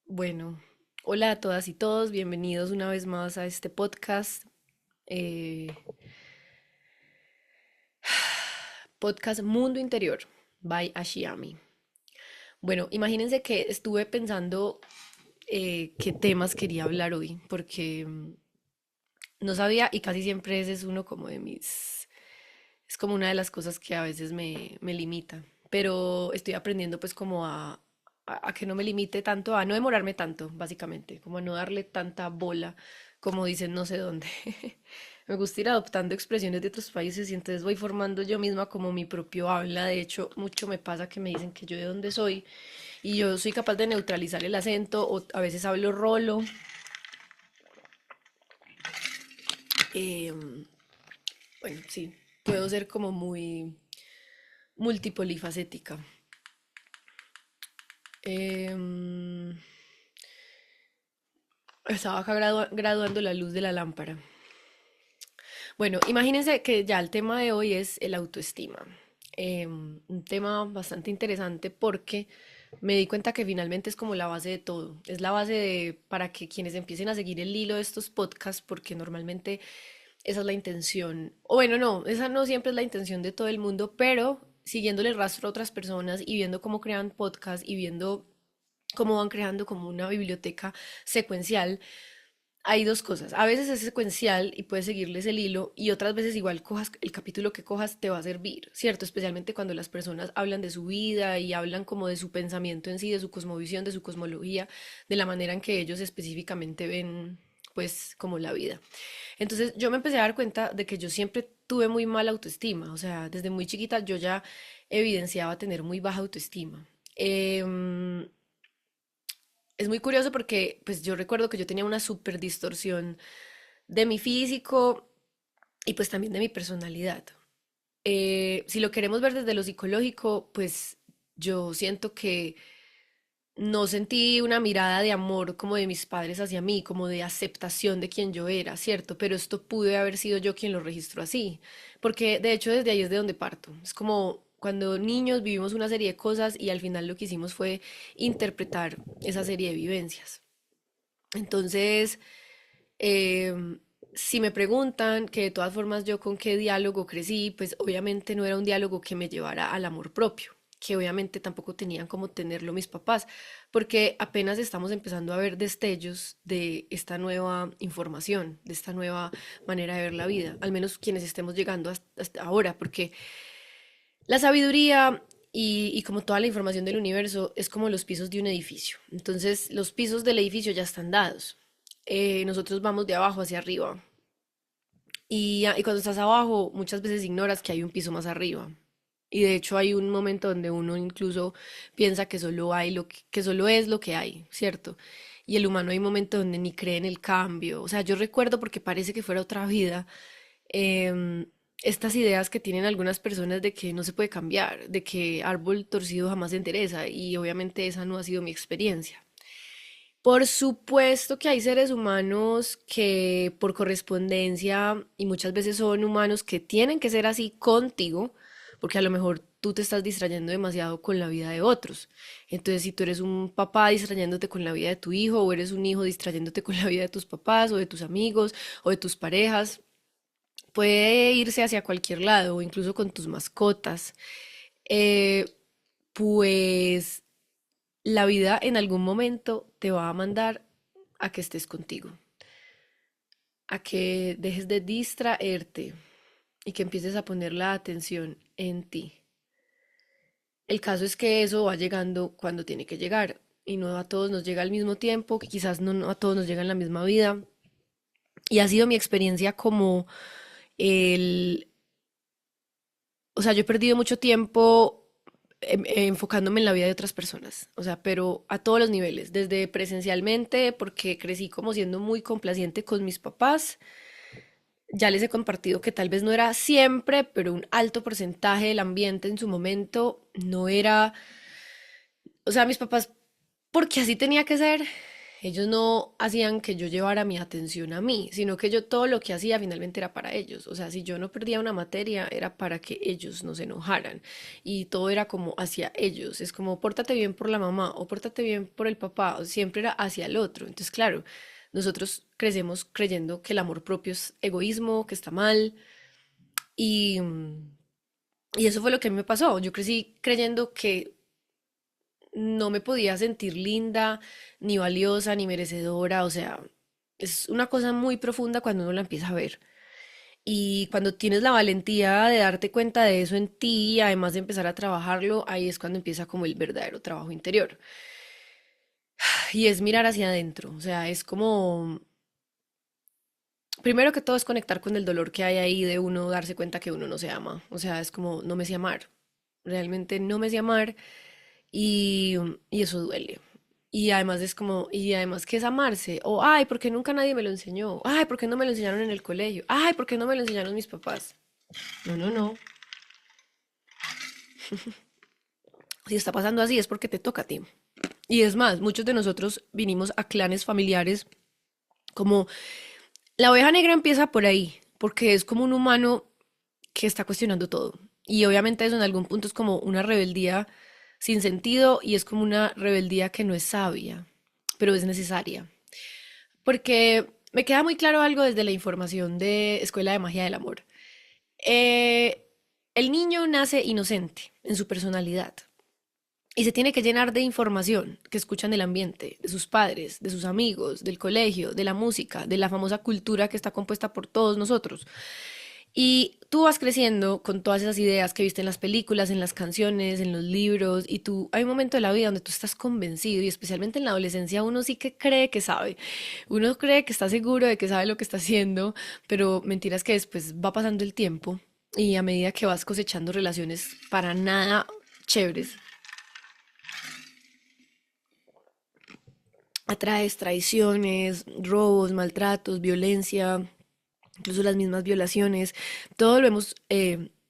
Bueno, hola a todas y todos, bienvenidos una vez más a este podcast, eh, podcast Mundo Interior by Ashiami. Bueno, imagínense que estuve pensando qué temas quería hablar hoy, porque no sabía y casi siempre ese es uno como de es como una de las cosas que a veces me limita, pero estoy aprendiendo pues como a que no me limite tanto, a no demorarme tanto, básicamente, como a no darle tanta bola, como dicen no sé dónde. Me gusta ir adoptando expresiones de otros países y entonces voy formando yo misma como mi propio habla. De hecho, mucho me pasa que me dicen que yo de dónde soy y yo soy capaz de neutralizar el acento o a veces hablo rolo. Em, bueno, sí, puedo ser como muy multipolifacética. Em, Estaba acá graduando la luz de la lámpara. Bueno, imagínense que ya el tema de hoy es el autoestima. Un tema bastante interesante porque me di cuenta que finalmente es como la base de todo. Es la base de para que quienes empiecen a seguir el hilo de estos podcasts, porque normalmente esa es la intención. O bueno, no, esa no siempre es la intención de todo el mundo, pero siguiéndole el rastro a otras personas y viendo cómo crean podcasts y viendo cómo van creando como una biblioteca secuencial, hay dos cosas. A veces es secuencial y puedes seguirles el hilo y otras veces igual cojas el capítulo que cojas te va a servir, ¿cierto? Especialmente cuando las personas hablan de su vida y hablan como de su pensamiento en sí, de su cosmovisión, de su cosmología, de la manera en que ellos específicamente ven pues como la vida. Entonces yo me empecé a dar cuenta de que yo siempre tuve muy mala autoestima, o sea, desde muy chiquita yo ya evidenciaba tener muy baja autoestima. Es muy curioso porque pues yo recuerdo que yo tenía una súper distorsión de mi físico y pues también de mi personalidad. Si lo queremos ver desde lo psicológico, pues yo siento que no sentí una mirada de amor como de mis padres hacia mí, como de aceptación de quien yo era, ¿cierto? Pero esto pude haber sido yo quien lo registró así, porque de hecho desde ahí es de donde parto. Es como cuando niños vivimos una serie de cosas y al final lo que hicimos fue interpretar esa serie de vivencias. Entonces, si me preguntan que de todas formas yo con qué diálogo crecí, pues obviamente no era un diálogo que me llevara al amor propio, que obviamente tampoco tenían como tenerlo mis papás, porque apenas estamos empezando a ver destellos de esta nueva información, de esta nueva manera de ver la vida, al menos quienes estemos llegando hasta ahora, porque la sabiduría y como toda la información del universo es como los pisos de un edificio. Entonces, los pisos del edificio ya están dados. Nosotros vamos de abajo hacia arriba. Y cuando estás abajo, muchas veces ignoras que hay un piso más arriba. Y de hecho hay un momento donde uno incluso piensa que solo hay que solo es lo que hay, ¿cierto? Y el humano hay momentos donde ni cree en el cambio. O sea, yo recuerdo porque parece que fuera otra vida, estas ideas que tienen algunas personas de que no se puede cambiar, de que árbol torcido jamás se endereza, y obviamente esa no ha sido mi experiencia. Por supuesto que hay seres humanos que por correspondencia y muchas veces son humanos que tienen que ser así contigo, porque a lo mejor tú te estás distrayendo demasiado con la vida de otros. Entonces, si tú eres un papá distrayéndote con la vida de tu hijo, o eres un hijo distrayéndote con la vida de tus papás, o de tus amigos, o de tus parejas, puede irse hacia cualquier lado, o incluso con tus mascotas. Eh, pues la vida en algún momento te va a mandar a que estés contigo, a que dejes de distraerte y que empieces a poner la atención en ti. El caso es que eso va llegando cuando tiene que llegar y no a todos nos llega al mismo tiempo, quizás no a todos nos llega en la misma vida. Y ha sido mi experiencia como el, o sea, yo he perdido mucho tiempo enfocándome en la vida de otras personas, o sea, pero a todos los niveles, desde presencialmente, porque crecí como siendo muy complaciente con mis papás. Ya les he compartido que tal vez no era siempre, pero un alto porcentaje del ambiente en su momento no era, o sea, mis papás, porque así tenía que ser, ellos no hacían que yo llevara mi atención a mí, sino que yo todo lo que hacía finalmente era para ellos. O sea, si yo no perdía una materia, era para que ellos no se enojaran. Y todo era como hacia ellos. Es como, pórtate bien por la mamá o pórtate bien por el papá. O siempre era hacia el otro. Entonces, claro, nosotros crecemos creyendo que el amor propio es egoísmo, que está mal. Y, y eso fue lo que a mí me pasó. Yo crecí creyendo que no me podía sentir linda, ni valiosa, ni merecedora, o sea, es una cosa muy profunda cuando uno la empieza a ver. Y cuando tienes la valentía de darte cuenta de eso en ti, y además de empezar a trabajarlo, ahí es cuando empieza como el verdadero trabajo interior. Y es mirar hacia adentro, o sea, es como, primero que todo es conectar con el dolor que hay ahí de uno darse cuenta que uno no se ama, o sea, es como, no me sé amar, realmente no me sé amar y, y eso duele. Y además es como, y además que es amarse, o ay, porque nunca nadie me lo enseñó, ay, porque no me lo enseñaron en el colegio, ay, porque no me lo enseñaron mis papás. No, no, no. Si está pasando así es porque te toca a ti. Y es más, muchos de nosotros vinimos a clanes familiares como la oveja negra empieza por ahí, porque es como un humano que está cuestionando todo. Y obviamente eso en algún punto es como una rebeldía sin sentido y es como una rebeldía que no es sabia, pero es necesaria. Porque me queda muy claro algo desde la información de Escuela de Magia del Amor. Eh, el niño nace inocente en su personalidad y se tiene que llenar de información que escuchan del ambiente, de sus padres, de sus amigos, del colegio, de la música, de la famosa cultura que está compuesta por todos nosotros. Y tú vas creciendo con todas esas ideas que viste en las películas, en las canciones, en los libros, y tú, hay un momento de la vida donde tú estás convencido, y especialmente en la adolescencia uno sí que cree que sabe, uno cree que está seguro de que sabe lo que está haciendo, pero mentiras que después va pasando el tiempo y a medida que vas cosechando relaciones para nada chéveres, atraes traiciones, robos, maltratos, violencia, incluso las mismas violaciones, todo lo hemos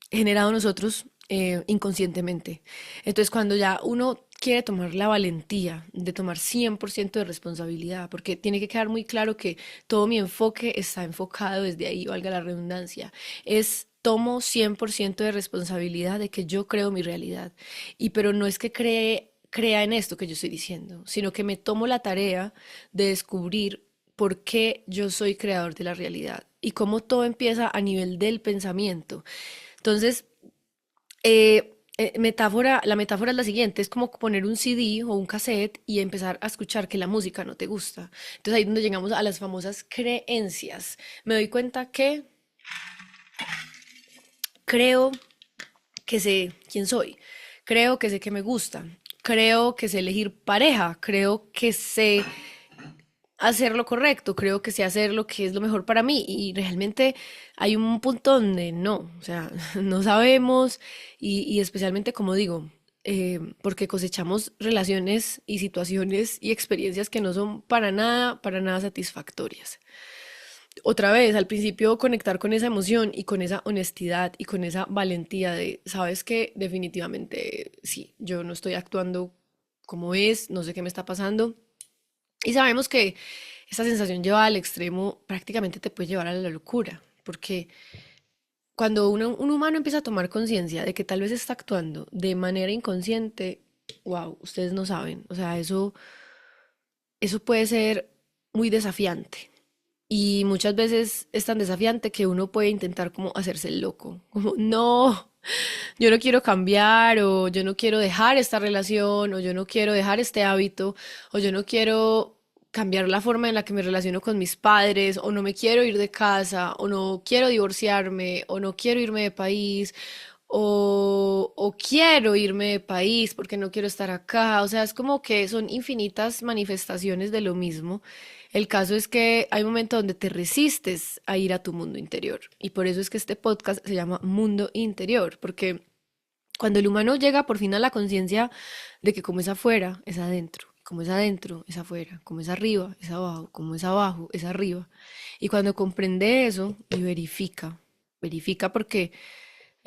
generado nosotros inconscientemente. Entonces, cuando ya uno quiere tomar la valentía de tomar 100% de responsabilidad, porque tiene que quedar muy claro que todo mi enfoque está enfocado desde ahí, valga la redundancia, es tomo 100% de responsabilidad de que yo creo mi realidad. Y pero no es que crea en esto que yo estoy diciendo, sino que me tomo la tarea de descubrir por qué yo soy creador de la realidad y cómo todo empieza a nivel del pensamiento. Entonces, la metáfora es la siguiente, es como poner un CD o un cassette y empezar a escuchar que la música no te gusta. Entonces ahí es donde llegamos a las famosas creencias. Me doy cuenta que creo que sé quién soy, creo que sé que me gusta, creo que sé elegir pareja, creo que sé hacer lo correcto, creo que sé hacer lo que es lo mejor para mí y realmente hay un punto donde no, o sea, no sabemos y especialmente como digo, porque cosechamos relaciones y situaciones y experiencias que no son para nada satisfactorias. Otra vez, al principio conectar con esa emoción y con esa honestidad y con esa valentía de, sabes que definitivamente sí, yo no estoy actuando como es, no sé qué me está pasando y sabemos que esta sensación llevada al extremo prácticamente te puede llevar a la locura, porque cuando un humano empieza a tomar conciencia de que tal vez está actuando de manera inconsciente, wow, ustedes no saben, o sea, eso puede ser muy desafiante. Y muchas veces es tan desafiante que uno puede intentar como hacerse el loco, como no, yo no quiero cambiar o yo no quiero dejar esta relación o yo no quiero dejar este hábito o yo no quiero cambiar la forma en la que me relaciono con mis padres o no me quiero ir de casa o no quiero divorciarme o no quiero irme de país o quiero irme de país porque no quiero estar acá. O sea, es como que son infinitas manifestaciones de lo mismo. El caso es que hay momentos donde te resistes a ir a tu mundo interior y por eso es que este podcast se llama Mundo Interior, porque cuando el humano llega por fin a la conciencia de que como es afuera, es adentro, como es adentro, es afuera, como es arriba, es abajo, como es abajo, es arriba. Y cuando comprende eso y verifica, verifica porque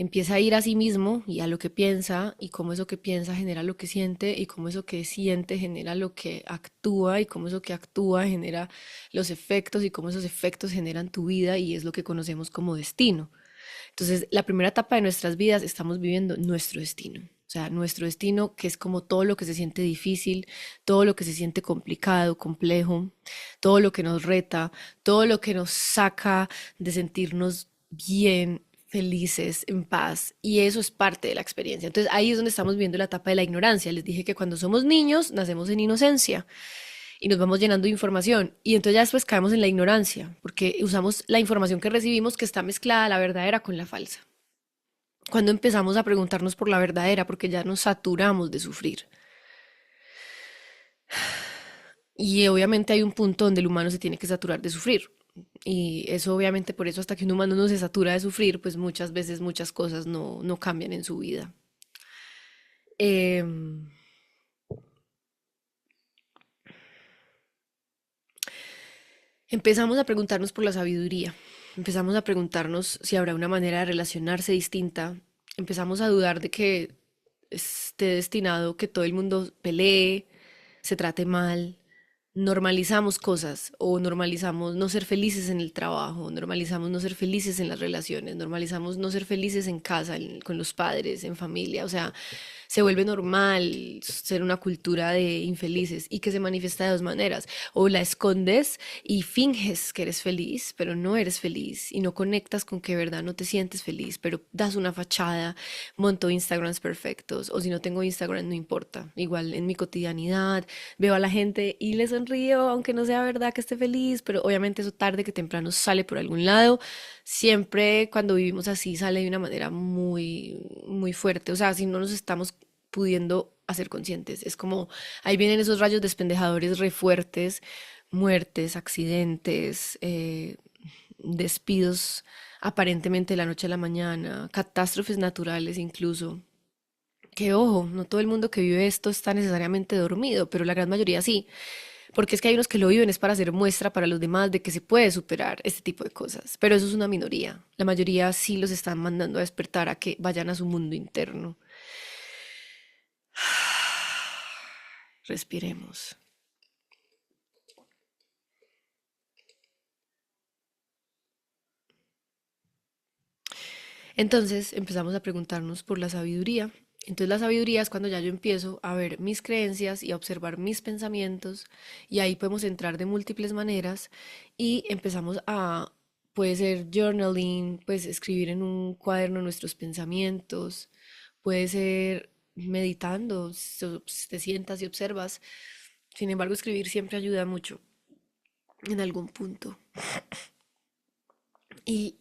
empieza a ir a sí mismo y a lo que piensa y cómo eso que piensa genera lo que siente y cómo eso que siente genera lo que actúa y cómo eso que actúa genera los efectos y cómo esos efectos generan tu vida y es lo que conocemos como destino. Entonces, la primera etapa de nuestras vidas estamos viviendo nuestro destino. O sea, nuestro destino, que es como todo lo que se siente difícil, todo lo que se siente complicado, complejo, todo lo que nos reta, todo lo que nos saca de sentirnos bien, felices, en paz. Y eso es parte de la experiencia. Entonces, ahí es donde estamos viendo la etapa de la ignorancia. Les dije que cuando somos niños, nacemos en inocencia y nos vamos llenando de información y entonces ya después caemos en la ignorancia porque usamos la información que recibimos que está mezclada la verdadera con la falsa. Cuando empezamos a preguntarnos por la verdadera porque ya nos saturamos de sufrir. Y obviamente hay un punto donde el humano se tiene que saturar de sufrir. Y eso obviamente por eso hasta que un humano no se satura de sufrir, pues muchas veces muchas cosas no cambian en su vida. Em, Empezamos a preguntarnos por la sabiduría, empezamos a preguntarnos si habrá una manera de relacionarse distinta, empezamos a dudar de que esté destinado que todo el mundo pelee, se trate mal, normalizamos cosas o normalizamos no ser felices en el trabajo, normalizamos no ser felices en las relaciones, normalizamos no ser felices en casa, con los padres, en familia, o sea, se vuelve normal ser una cultura de infelices y que se manifiesta de dos maneras. O la escondes y finges que eres feliz, pero no eres feliz y no conectas con que de verdad no te sientes feliz, pero das una fachada, monto Instagrams perfectos o si no tengo Instagram no importa. Igual en mi cotidianidad veo a la gente y le sonrío aunque no sea verdad que esté feliz, pero obviamente eso tarde que temprano sale por algún lado. Siempre cuando vivimos así sale de una manera muy fuerte. O sea, si no nos estamos pudiendo hacer conscientes. Es como, ahí vienen esos rayos despendejadores re fuertes, muertes, accidentes, despidos aparentemente de la noche a la mañana, catástrofes naturales incluso. Que ojo, no todo el mundo que vive esto está necesariamente dormido, pero la gran mayoría sí. Porque es que hay unos que lo viven es para hacer muestra para los demás de que se puede superar este tipo de cosas. Pero eso es una minoría. La mayoría sí los están mandando a despertar a que vayan a su mundo interno. Respiremos. Entonces empezamos a preguntarnos por la sabiduría. Entonces la sabiduría es cuando ya yo empiezo a ver mis creencias y a observar mis pensamientos y ahí podemos entrar de múltiples maneras y empezamos a, puede ser journaling, pues escribir en un cuaderno nuestros pensamientos, puede ser meditando, te sientas y observas. Sin embargo, escribir siempre ayuda mucho en algún punto. Y,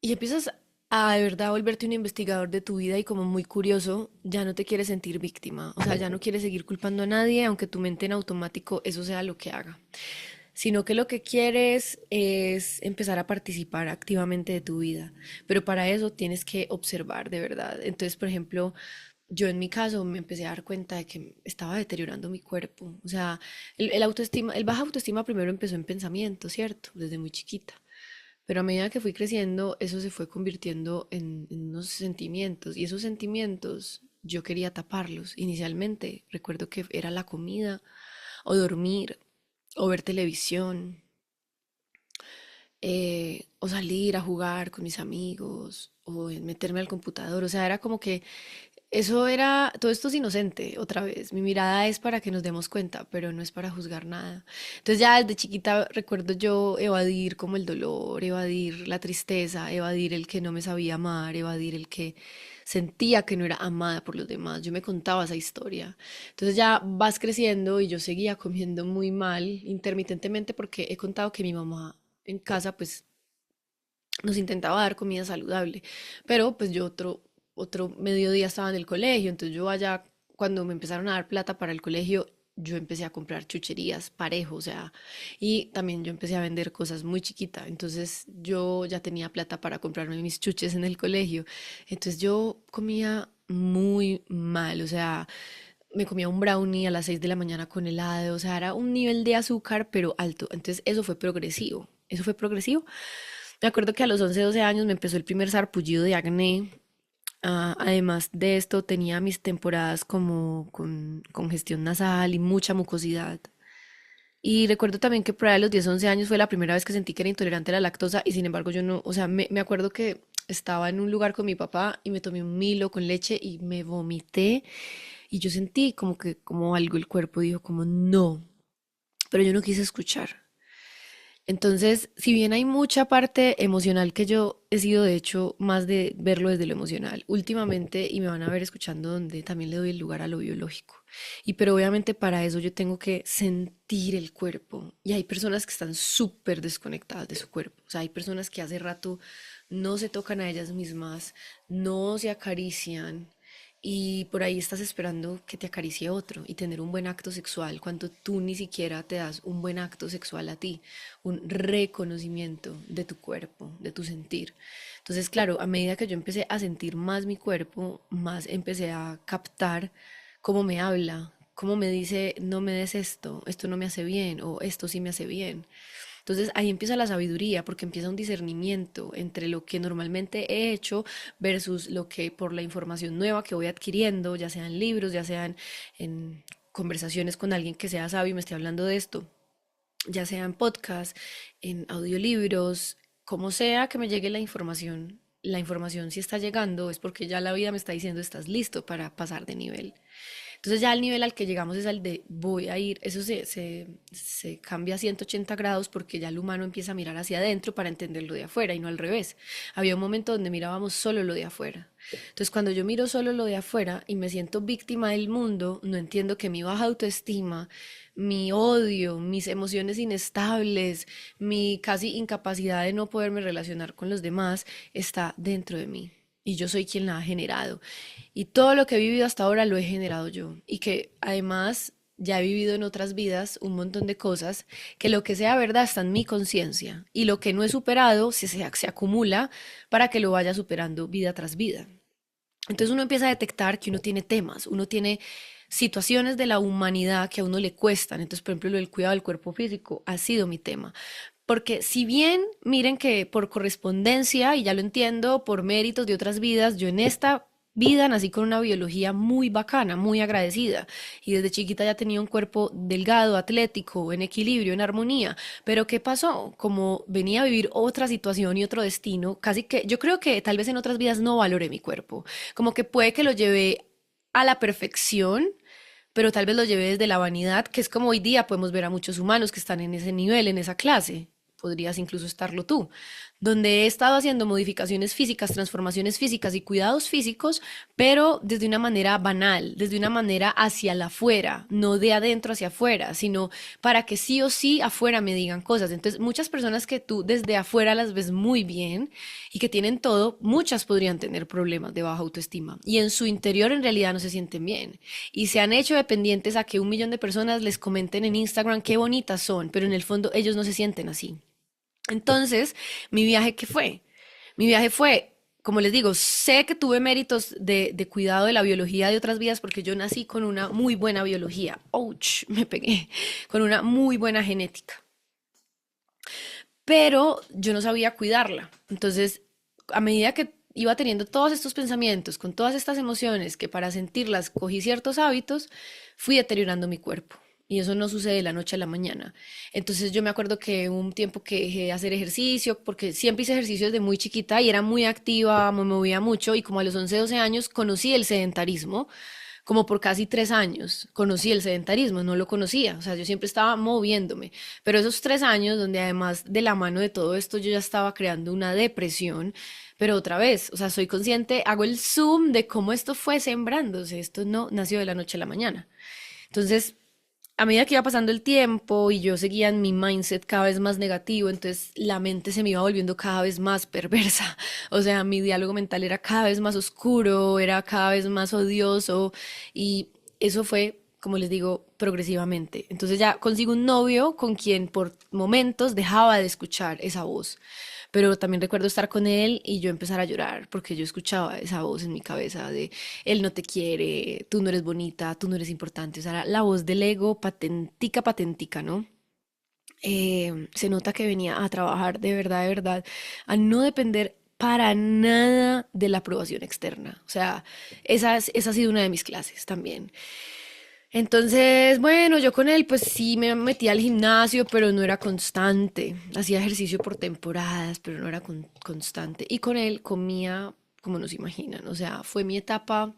y empiezas a de verdad volverte un investigador de tu vida y como muy curioso, ya no te quieres sentir víctima, o sea, ya no quieres seguir culpando a nadie, aunque tu mente en automático eso sea lo que haga, sino que lo que quieres es empezar a participar activamente de tu vida, pero para eso tienes que observar de verdad. Entonces, por ejemplo, yo en mi caso me empecé a dar cuenta de que estaba deteriorando mi cuerpo, o sea, el autoestima, el baja autoestima primero empezó en pensamiento, ¿cierto? Desde muy chiquita. Pero a medida que fui creciendo, eso se fue convirtiendo en unos sentimientos. Y esos sentimientos yo quería taparlos. Inicialmente recuerdo que era la comida, o dormir, o ver televisión, o salir a jugar con mis amigos, o meterme al computador. O sea, era como que eso era, todo esto es inocente, otra vez. Mi mirada es para que nos demos cuenta, pero no es para juzgar nada. Entonces ya desde chiquita recuerdo yo evadir como el dolor, evadir la tristeza, evadir el que no me sabía amar, evadir el que sentía que no era amada por los demás. Yo me contaba esa historia. Entonces ya vas creciendo y yo seguía comiendo muy mal intermitentemente porque he contado que mi mamá en casa pues nos intentaba dar comida saludable, pero pues yo otro mediodía estaba en el colegio, entonces yo allá, cuando me empezaron a dar plata para el colegio, yo empecé a comprar chucherías parejo, o sea, y también yo empecé a vender cosas muy chiquita, entonces yo ya tenía plata para comprarme mis chuches en el colegio, entonces yo comía muy mal, o sea, me comía un brownie a las 6 de la mañana con helado, o sea, era un nivel de azúcar, pero alto. Entonces, eso fue progresivo. Eso fue progresivo. Me acuerdo que a los 11 12 años me empezó el primer sarpullido de acné Además de esto, tenía mis temporadas como con congestión nasal y mucha mucosidad. Y recuerdo también que por ahí a los 10 11 años fue la primera vez que sentí que era intolerante a la lactosa y sin embargo yo no, o sea, me acuerdo que estaba en un lugar con mi papá y me tomé un Milo con leche y me vomité y yo sentí como que, como algo el cuerpo dijo como no, pero yo no quise escuchar. Entonces, si bien hay mucha parte emocional que yo he sido de hecho más de verlo desde lo emocional, últimamente, y me van a ver escuchando donde también le doy el lugar a lo biológico. Y pero obviamente para eso yo tengo que sentir el cuerpo. Y hay personas que están súper desconectadas de su cuerpo. O sea, hay personas que hace rato no se tocan a ellas mismas, no se acarician, y por ahí estás esperando que te acaricie otro y tener un buen acto sexual cuando tú ni siquiera te das un buen acto sexual a ti, un reconocimiento de tu cuerpo, de tu sentir. Entonces, claro, a medida que yo empecé a sentir más mi cuerpo, más empecé a captar cómo me habla, cómo me dice, no me des esto, esto no me hace bien o esto sí me hace bien. Entonces ahí empieza la sabiduría, porque empieza un discernimiento entre lo que normalmente he hecho versus lo que por la información nueva que voy adquiriendo, ya sean libros, ya sean en conversaciones con alguien que sea sabio y me esté hablando de esto, ya sea en podcast, en audiolibros, como sea que me llegue la información si está llegando es porque ya la vida me está diciendo estás listo para pasar de nivel. Entonces ya el nivel al que llegamos es al de voy a ir, eso se cambia a 180 grados porque ya el humano empieza a mirar hacia adentro para entender lo de afuera y no al revés. Había un momento donde mirábamos solo lo de afuera. Entonces cuando yo miro solo lo de afuera y me siento víctima del mundo, no entiendo que mi baja autoestima, mi odio, mis emociones inestables, mi casi incapacidad de no poderme relacionar con los demás está dentro de mí y yo soy quien la ha generado. Y todo lo que he vivido hasta ahora lo he generado yo. Y que además ya he vivido en otras vidas un montón de cosas que lo que sea verdad está en mi conciencia. Y lo que no he superado se acumula para que lo vaya superando vida tras vida. Entonces uno empieza a detectar que uno tiene temas, uno tiene situaciones de la humanidad que a uno le cuestan. Entonces, por ejemplo, lo del cuidado del cuerpo físico ha sido mi tema. Porque si bien, miren que por correspondencia, y ya lo entiendo, por méritos de otras vidas, yo en esta vida nací con una biología muy bacana, muy agradecida. Y desde chiquita ya tenía un cuerpo delgado, atlético, en equilibrio, en armonía. Pero ¿qué pasó? Como venía a vivir otra situación y otro destino, casi que yo creo que tal vez en otras vidas no valoré mi cuerpo. Como que puede que lo llevé a la perfección, pero tal vez lo llevé desde la vanidad, que es como hoy día podemos ver a muchos humanos que están en ese nivel, en esa clase. Podrías incluso estarlo tú, donde he estado haciendo modificaciones físicas, transformaciones físicas y cuidados físicos, pero desde una manera banal, desde una manera hacia la afuera, no de adentro hacia afuera, sino para que sí o sí afuera me digan cosas. Entonces, muchas personas que tú desde afuera las ves muy bien y que tienen todo, muchas podrían tener problemas de baja autoestima y en su interior en realidad no se sienten bien y se han hecho dependientes a que 1 millón de personas les comenten en Instagram qué bonitas son, pero en el fondo ellos no se sienten así. Entonces, mi viaje, ¿qué fue? Mi viaje fue, como les digo, sé que tuve méritos de cuidado de la biología de otras vidas porque yo nací con una muy buena biología. Ouch, me pegué. Con una muy buena genética. Pero yo no sabía cuidarla. Entonces, a medida que iba teniendo todos estos pensamientos, con todas estas emociones, que para sentirlas cogí ciertos hábitos, fui deteriorando mi cuerpo. Y eso no sucede de la noche a la mañana. Entonces yo me acuerdo que hubo un tiempo que dejé de hacer ejercicio, porque siempre hice ejercicio desde muy chiquita y era muy activa, me movía mucho y como a los 11 12 años conocí el sedentarismo, como por casi 3 años conocí el sedentarismo, no lo conocía, o sea, yo siempre estaba moviéndome, pero esos 3 años donde además de la mano de todo esto yo ya estaba creando una depresión, pero otra vez, o sea, soy consciente, hago el zoom de cómo esto fue sembrándose, esto no nació de la noche a la mañana. Entonces, a medida que iba pasando el tiempo y yo seguía en mi mindset cada vez más negativo, entonces la mente se me iba volviendo cada vez más perversa. O sea, mi diálogo mental era cada vez más oscuro, era cada vez más odioso y eso fue, como les digo, progresivamente. Entonces ya consigo un novio con quien por momentos dejaba de escuchar esa voz. Pero también recuerdo estar con él y yo empezar a llorar porque yo escuchaba esa voz en mi cabeza de él no te quiere, tú no eres bonita, tú no eres importante. O sea, la voz del ego patentica, patentica, ¿no? Se nota que venía a trabajar de verdad, a no depender para nada de la aprobación externa. O sea, esa ha sido una de mis clases también. Entonces, bueno, yo con él pues sí me metí al gimnasio, pero no era constante. Hacía ejercicio por temporadas, pero no era constante. Y con él comía como no se imaginan. O sea, fue mi etapa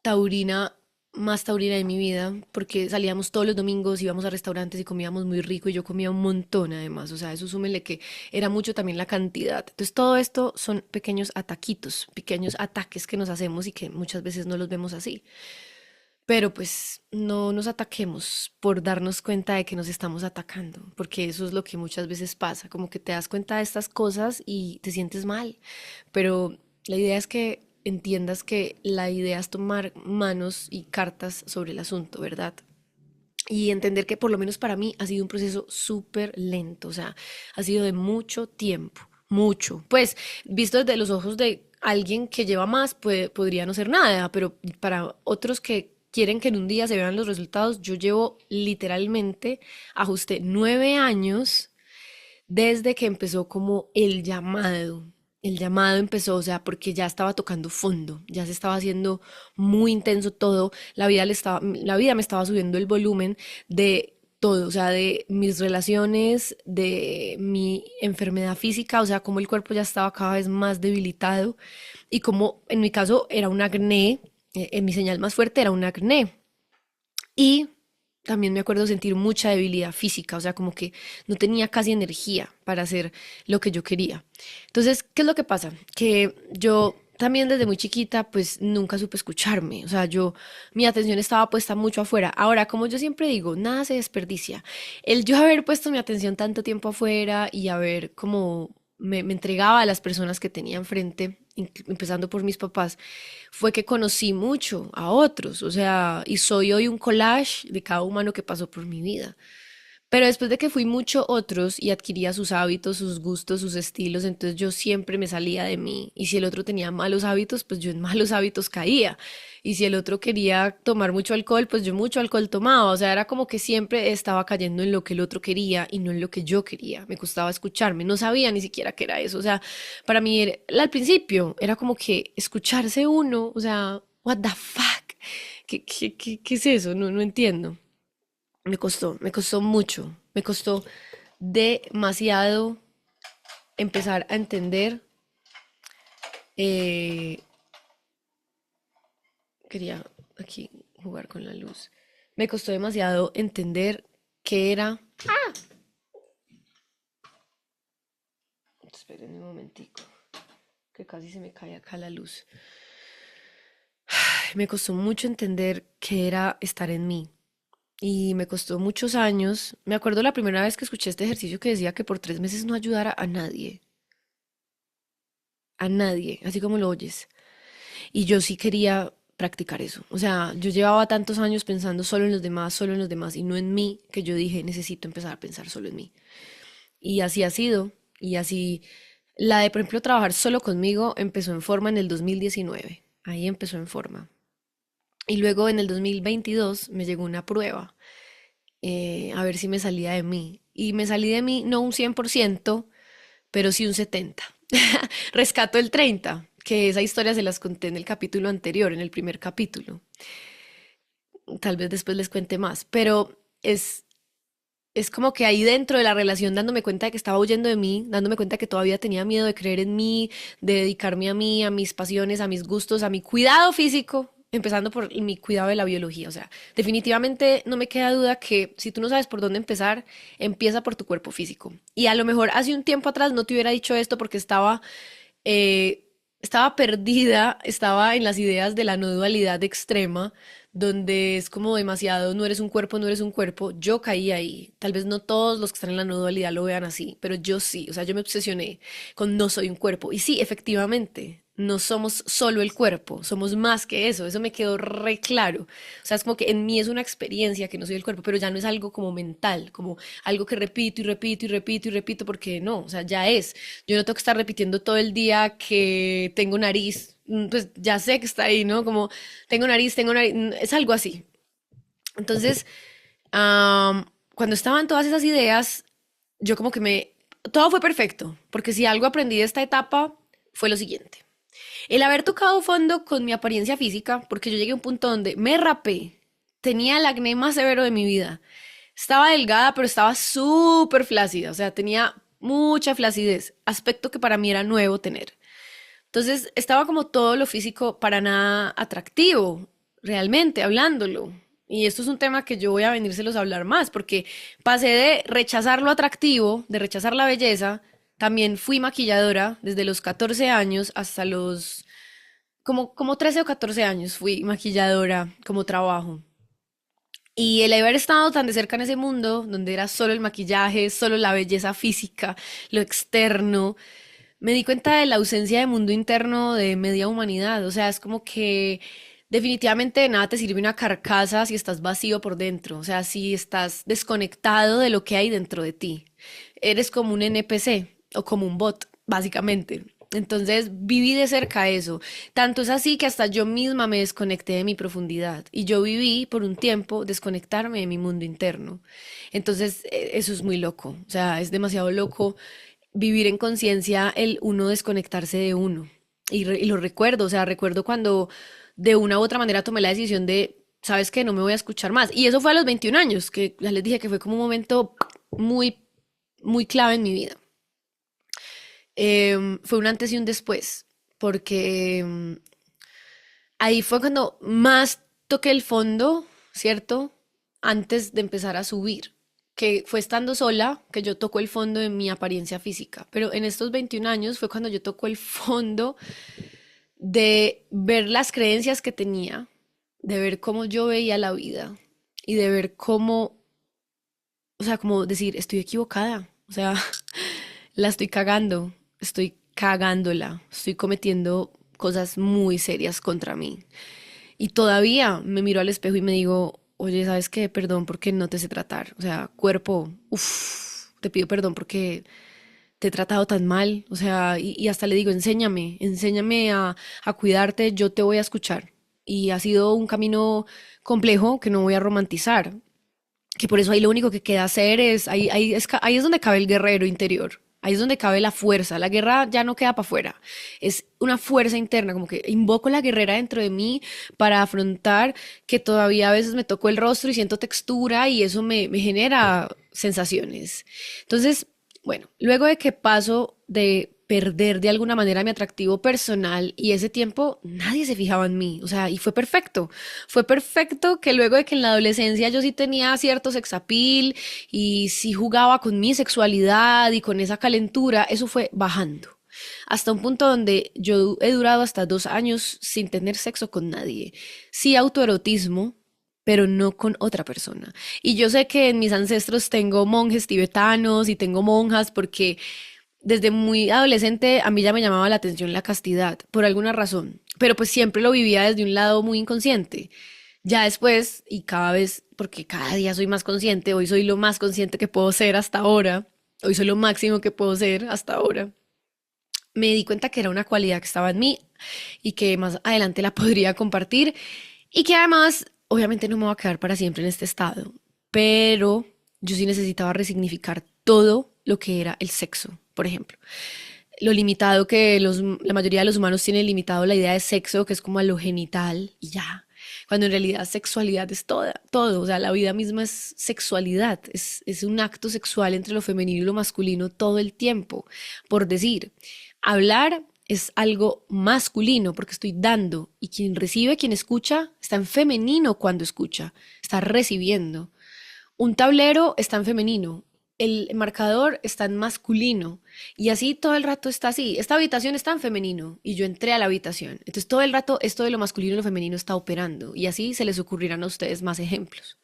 taurina, más taurina de mi vida, porque salíamos todos los domingos, íbamos a restaurantes y comíamos muy rico y yo comía un montón además, o sea, eso súmele que era mucho también la cantidad. Entonces todo esto son pequeños ataquitos, pequeños ataques que nos hacemos y que muchas veces no los vemos así. Pero pues no nos ataquemos por darnos cuenta de que nos estamos atacando, porque eso es lo que muchas veces pasa, como que te das cuenta de estas cosas y te sientes mal, pero la idea es que entiendas que la idea es tomar manos y cartas sobre el asunto, ¿verdad? Y entender que por lo menos para mí ha sido un proceso súper lento, o sea, ha sido de mucho tiempo, mucho. Pues visto desde los ojos de alguien que lleva más, pues podría no ser nada, pero para otros que quieren que en un día se vean los resultados, yo llevo literalmente, ajusté 9 años desde que empezó como el llamado. El llamado empezó, o sea, porque ya estaba tocando fondo, ya se estaba haciendo muy intenso todo, la vida me estaba subiendo el volumen de todo, o sea, de mis relaciones, de mi enfermedad física, o sea, como el cuerpo ya estaba cada vez más debilitado y como en mi caso era un acné, en mi señal más fuerte era un acné. Y también me acuerdo sentir mucha debilidad física, o sea, como que no tenía casi energía para hacer lo que yo quería. Entonces, ¿qué es lo que pasa? Que yo también desde muy chiquita, pues nunca supe escucharme, o sea, mi atención estaba puesta mucho afuera. Ahora, como yo siempre digo, nada se desperdicia. El yo haber puesto mi atención tanto tiempo afuera y haber como me entregaba a las personas que tenía enfrente, empezando por mis papás, fue que conocí mucho a otros, o sea, y soy hoy un collage de cada humano que pasó por mi vida. Pero después de que fui mucho otros y adquiría sus hábitos, sus gustos, sus estilos, entonces yo siempre me salía de mí. Y si el otro tenía malos hábitos, pues yo en malos hábitos caía. Y si el otro quería tomar mucho alcohol, pues yo mucho alcohol tomaba. O sea, era como que siempre estaba cayendo en lo que el otro quería y no en lo que yo quería. Me costaba escucharme, no sabía ni siquiera qué era eso. O sea, para mí al principio era como que escucharse uno, o sea, what the fuck, ¿qué es eso? No, no entiendo. Me costó mucho, me costó demasiado empezar a entender. eh, Quería aquí jugar con la luz. Me costó demasiado entender qué era. Esperen un momentico, que casi se me cae acá la luz. Me costó mucho entender qué era estar en mí. Y me costó muchos años. Me acuerdo la primera vez que escuché este ejercicio que decía que por 3 meses no ayudara a nadie, así como lo oyes. Y yo sí quería practicar eso. O sea, yo llevaba tantos años pensando solo en los demás y no en mí, que yo dije, necesito empezar a pensar solo en mí. Y así ha sido. Y así, la de, por ejemplo, trabajar solo conmigo empezó en forma en el 2019. Ahí empezó en forma. Y luego en el 2022 me llegó una prueba, a ver si me salía de mí. Y me salí de mí no un 100%, pero sí un 70%. Rescato el 30%, que esa historia se las conté en el capítulo anterior, en el primer capítulo. Tal vez después les cuente más, pero es como que ahí dentro de la relación dándome cuenta de que estaba huyendo de mí, dándome cuenta que todavía tenía miedo de creer en mí, de dedicarme a mí, a mis pasiones, a mis gustos, a mi cuidado físico, empezando por mi cuidado de la biología. O sea, definitivamente no me queda duda que si tú no sabes por dónde empezar, empieza por tu cuerpo físico. Y a lo mejor hace un tiempo atrás no te hubiera dicho esto porque estaba perdida, estaba en las ideas de la no dualidad extrema, donde es como demasiado, no eres un cuerpo, no eres un cuerpo. Yo caí ahí. Tal vez no todos los que están en la no dualidad lo vean así, pero yo sí. O sea, yo me obsesioné con no soy un cuerpo. Y sí, efectivamente, no somos solo el cuerpo, somos más que eso. Eso me quedó re claro. O sea, es como que en mí es una experiencia que no soy el cuerpo, pero ya no es algo como mental, como algo que repito y repito y repito y repito, porque no, o sea, ya es. Yo no tengo que estar repitiendo todo el día que tengo nariz, pues ya sé que está ahí, ¿no? Como tengo nariz, es algo así. Entonces, cuando estaban todas esas ideas, yo como que me todo fue perfecto, porque si algo aprendí de esta etapa fue lo siguiente. El haber tocado fondo con mi apariencia física, porque yo llegué a un punto donde me rapé, tenía el acné más severo de mi vida. Estaba delgada, pero estaba súper flácida, o sea, tenía mucha flacidez, aspecto que para mí era nuevo tener. Entonces, estaba como todo lo físico para nada atractivo, realmente, hablándolo. Y esto es un tema que yo voy a venírselos a hablar más, porque pasé de rechazar lo atractivo, de rechazar la belleza, también fui maquilladora desde los 14 años hasta los, como 13 o 14 años fui maquilladora como trabajo. Y el haber estado tan de cerca en ese mundo, donde era solo el maquillaje, solo la belleza física, lo externo, me di cuenta de la ausencia de mundo interno de media humanidad. O sea, es como que definitivamente de nada te sirve una carcasa si estás vacío por dentro. O sea, si estás desconectado de lo que hay dentro de ti. Eres como un NPC o como un bot, básicamente. Entonces viví de cerca eso. Tanto es así que hasta yo misma me desconecté de mi profundidad. Y yo viví por un tiempo desconectarme de mi mundo interno. Entonces eso es muy loco. O sea, es demasiado loco vivir en conciencia el uno desconectarse de uno. Y lo recuerdo, o sea, recuerdo cuando de una u otra manera tomé la decisión de, sabes que no me voy a escuchar más. Y eso fue a los 21 años, que ya les dije que fue como un momento muy, muy clave en mi vida. Fue un antes y un después, porque ahí fue cuando más toqué el fondo, ¿cierto? Antes de empezar a subir, que fue estando sola que yo toco el fondo de mi apariencia física, pero en estos 21 años fue cuando yo toco el fondo de ver las creencias que tenía, de ver cómo yo veía la vida y de ver cómo, o sea, como decir, estoy equivocada, o sea, la estoy cagando, estoy cagándola, estoy cometiendo cosas muy serias contra mí. Y todavía me miro al espejo y me digo, oye, ¿sabes qué? Perdón porque no te sé tratar. O sea, cuerpo, uff, te pido perdón porque te he tratado tan mal. O sea, y hasta le digo, enséñame, enséñame a cuidarte, yo te voy a escuchar. Y ha sido un camino complejo que no voy a romantizar, que por eso ahí lo único que queda hacer es, ahí es donde cabe el guerrero interior, ahí es donde cabe la fuerza, la guerra ya no queda para afuera, es una fuerza interna, como que invoco la guerrera dentro de mí para afrontar que todavía a veces me toco el rostro y siento textura y eso me genera sensaciones. Entonces, bueno, luego de que paso de perder de alguna manera mi atractivo personal y ese tiempo nadie se fijaba en mí, o sea, y fue perfecto que luego de que en la adolescencia yo sí tenía cierto sex appeal y sí jugaba con mi sexualidad y con esa calentura, eso fue bajando. Hasta un punto donde yo he durado hasta 2 años sin tener sexo con nadie. Sí autoerotismo, pero no con otra persona. Y yo sé que en mis ancestros tengo monjes tibetanos y tengo monjas porque desde muy adolescente a mí ya me llamaba la atención la castidad, por alguna razón, pero pues siempre lo vivía desde un lado muy inconsciente. Ya después, y cada vez, porque cada día soy más consciente, hoy soy lo más consciente que puedo ser hasta ahora, hoy soy lo máximo que puedo ser hasta ahora, me di cuenta que era una cualidad que estaba en mí y que más adelante la podría compartir y que además, obviamente no me va a quedar para siempre en este estado, pero yo sí necesitaba resignificar todo lo que era el sexo, por ejemplo. Lo limitado que la mayoría de los humanos tienen limitado la idea de sexo, que es como a lo genital y ya. Cuando en realidad sexualidad es todo, o sea, la vida misma es sexualidad, es un acto sexual entre lo femenino y lo masculino todo el tiempo. Por decir, hablar es algo masculino porque estoy dando y quien recibe, quien escucha, está en femenino cuando escucha, está recibiendo. Un tablero está en femenino, el marcador está en masculino y así todo el rato está así. Esta habitación está en femenino y yo entré a la habitación. Entonces todo el rato esto de lo masculino y lo femenino está operando y así se les ocurrirán a ustedes más ejemplos.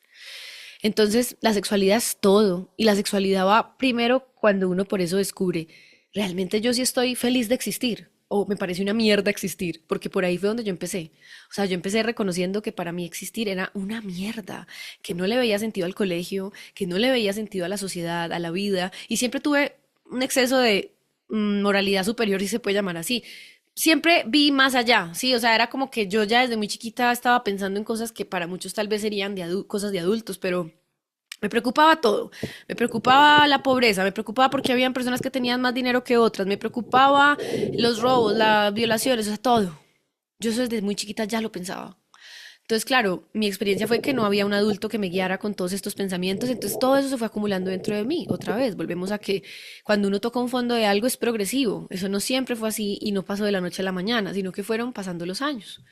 Entonces la sexualidad es todo y la sexualidad va primero cuando uno por eso descubre, realmente yo sí estoy feliz de existir o me parece una mierda existir, porque por ahí fue donde yo empecé. O sea, yo empecé reconociendo que para mí existir era una mierda, que no le veía sentido al colegio, que no le veía sentido a la sociedad, a la vida, y siempre tuve un exceso de moralidad superior, si se puede llamar así. Siempre vi más allá, sí, o sea, era como que yo ya desde muy chiquita estaba pensando en cosas que para muchos tal vez serían cosas de adultos, pero Me preocupaba todo. Me preocupaba la pobreza, me preocupaba porque habían personas que tenían más dinero que otras, me preocupaba los robos, las violaciones, o sea, todo. Yo eso desde muy chiquita ya lo pensaba. Entonces, claro, mi experiencia fue que no había un adulto que me guiara con todos estos pensamientos, entonces todo eso se fue acumulando dentro de mí. Otra vez, volvemos a que cuando uno toca un fondo de algo es progresivo. Eso no siempre fue así y no pasó de la noche a la mañana, sino que fueron pasando los años.